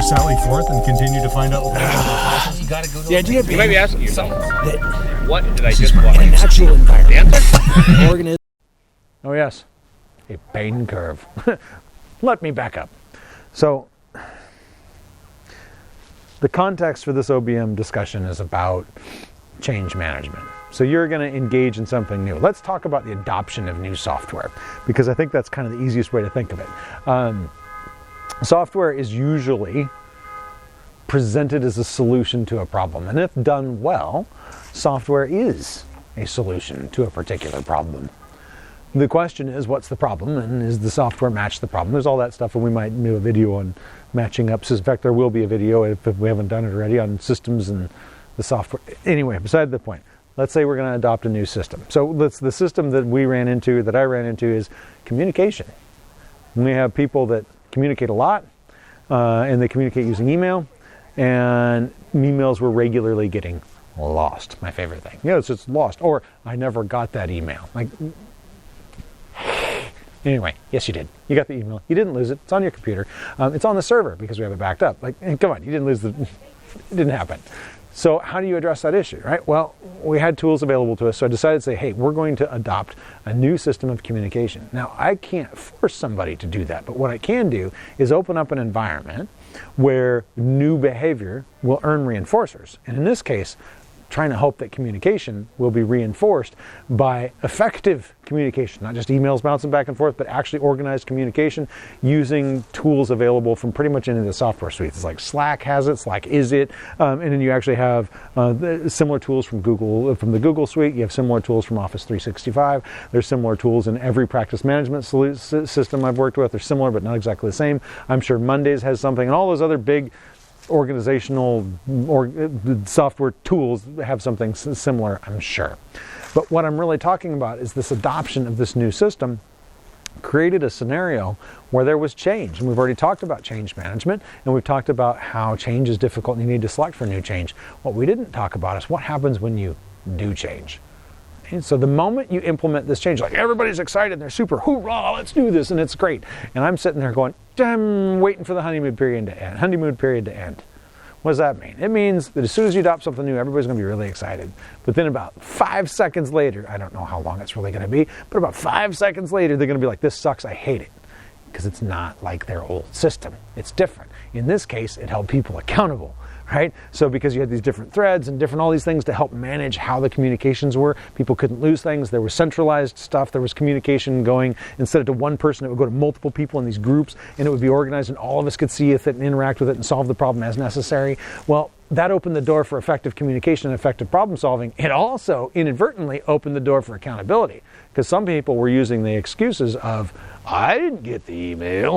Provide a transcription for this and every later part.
sally forth and continue to find out what You gotta go to the idea You might be asking yourself, that what did I just in watch? a natural The environment, answer? organism. Oh yes, a pain curve. Let me back up. So the context for this OBM discussion is about change management. So you're going to engage in something new. Let's talk about the adoption of new software, because I think that's kind of the easiest way to think of it. Software is usually presented as a solution to a problem, and if done well, software is a solution to a particular problem. The question is, what's the problem, and is the software match the problem? There's all that stuff, and we might do a video on matching up. In fact, there will be a video, if we haven't done it already, on systems and the software. Anyway, beside the point. Let's say we're going to adopt a new system. So the system that I ran into is communication. We have people that communicate a lot, and they communicate using email, and emails were regularly getting lost. My favorite thing. It's just lost. Or, I never got that email. Anyway, yes you did. You got the email. You didn't lose it. It's on your computer. It's on the server because we have it backed up. Come on, you didn't lose it didn't happen. So how do you address that issue, right? Well, we had tools available to us, so I decided to say, hey, we're going to adopt a new system of communication. Now, I can't force somebody to do that, but what I can do is open up an environment where new behavior will earn reinforcers. And in this case, trying to hope that communication will be reinforced by effective communication, not just emails bouncing back and forth, but actually organized communication using tools available from pretty much any of the software suites. It's like Slack has it, Slack is it, and then you actually have similar tools from Google, from the Google suite. You have similar tools from Office 365. There's similar tools in every practice management system I've worked with. They're similar, but not exactly the same. I'm sure Mondays has something, and all those other big organizational or software tools have something similar, I'm sure. But what I'm really talking about is this adoption of this new system created a scenario where there was change. And we've already talked about change management, and we've talked about how change is difficult and you need to select for new change. What we didn't talk about is what happens when you do change. And so the moment you implement this change, like everybody's excited, they're super, hoorah, let's do this, and it's great. And I'm sitting there going, I'm waiting for the honeymoon period to end. What does that mean? It means that as soon as you adopt something new, everybody's going to be really excited. But then about 5 seconds later, I don't know how long it's really going to be, but about 5 seconds later, they're going to be like, this sucks, I hate it. Because it's not like their old system. It's different. In this case, it held people accountable. Right? So because you had these different threads and all these things to help manage how the communications were, people couldn't lose things. There was centralized stuff. There was communication going, instead of to one person, it would go to multiple people in these groups, and it would be organized, and all of us could see it and interact with it and solve the problem as necessary. Well, that opened the door for effective communication and effective problem solving. It also inadvertently opened the door for accountability, because some people were using the excuses of, I didn't get the email,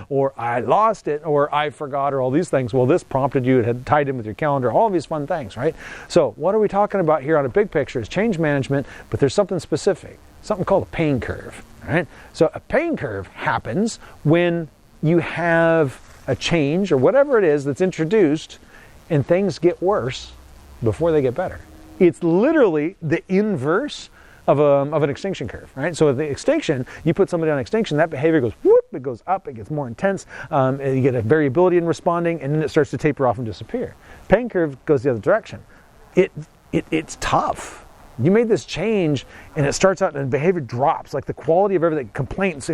or I lost it, or I forgot, or all these things. Well, this prompted you, it had tied in with your calendar, all of these fun things, right? So what are we talking about here on a big picture is change management, but there's something specific, something called a pain curve, right? So a pain curve happens when you have a change, or whatever it is that's introduced, and things get worse before they get better. It's literally the inverse of an extinction curve, right? So with the extinction, you put somebody on extinction, that behavior goes whoop, it goes up, it gets more intense, and you get a variability in responding, and then it starts to taper off and disappear. Pain curve goes the other direction. It's tough. You made this change, and it starts out and behavior drops, like the quality of everything, complaints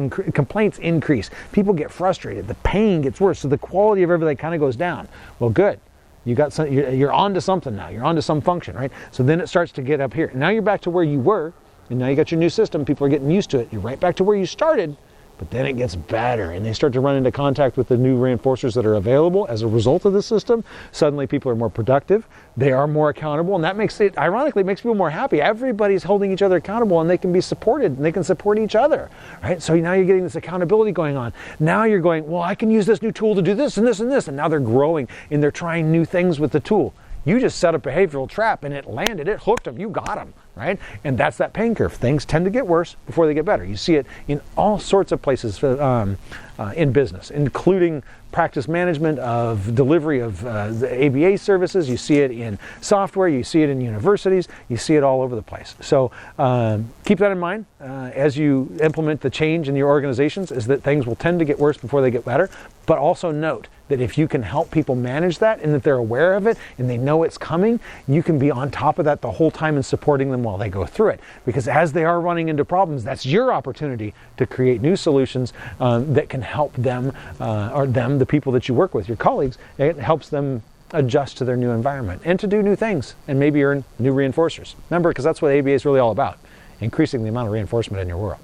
increase, people get frustrated, the pain gets worse, so the quality of everything kind of goes down. Well, good. You're onto something now. You're onto some function, right? So then it starts to get up here. Now you're back to where you were, and now you got your new system. People are getting used to it. You're right back to where you started, but then it gets better, and they start to run into contact with the new reinforcers that are available as a result of the system. Suddenly people are more productive. They are more accountable, and that makes it, ironically, makes people more happy. Everybody's holding each other accountable, and they can be supported, and they can support each other, right? So now you're getting this accountability going on. Now you're going, well, I can use this new tool to do this and this and this, and now they're growing, and they're trying new things with the tool. You just set a behavioral trap, and it landed, it hooked them, you got them, right? And that's that pain curve. Things tend to get worse before they get better. You see it in all sorts of places in business, including practice management, of delivery of the ABA services. You see it in software. You see it in universities. You see it all over the place. So keep that in mind as you implement the change in your organizations, is that things will tend to get worse before they get better. But also note that if you can help people manage that and that they're aware of it and they know it's coming, you can be on top of that the whole time and supporting them while they go through it. Because as they are running into problems, that's your opportunity to create new solutions that can help them, the people that you work with, your colleagues. It helps them adjust to their new environment and to do new things and maybe earn new reinforcers. Remember, because that's what ABA is really all about, increasing the amount of reinforcement in your world.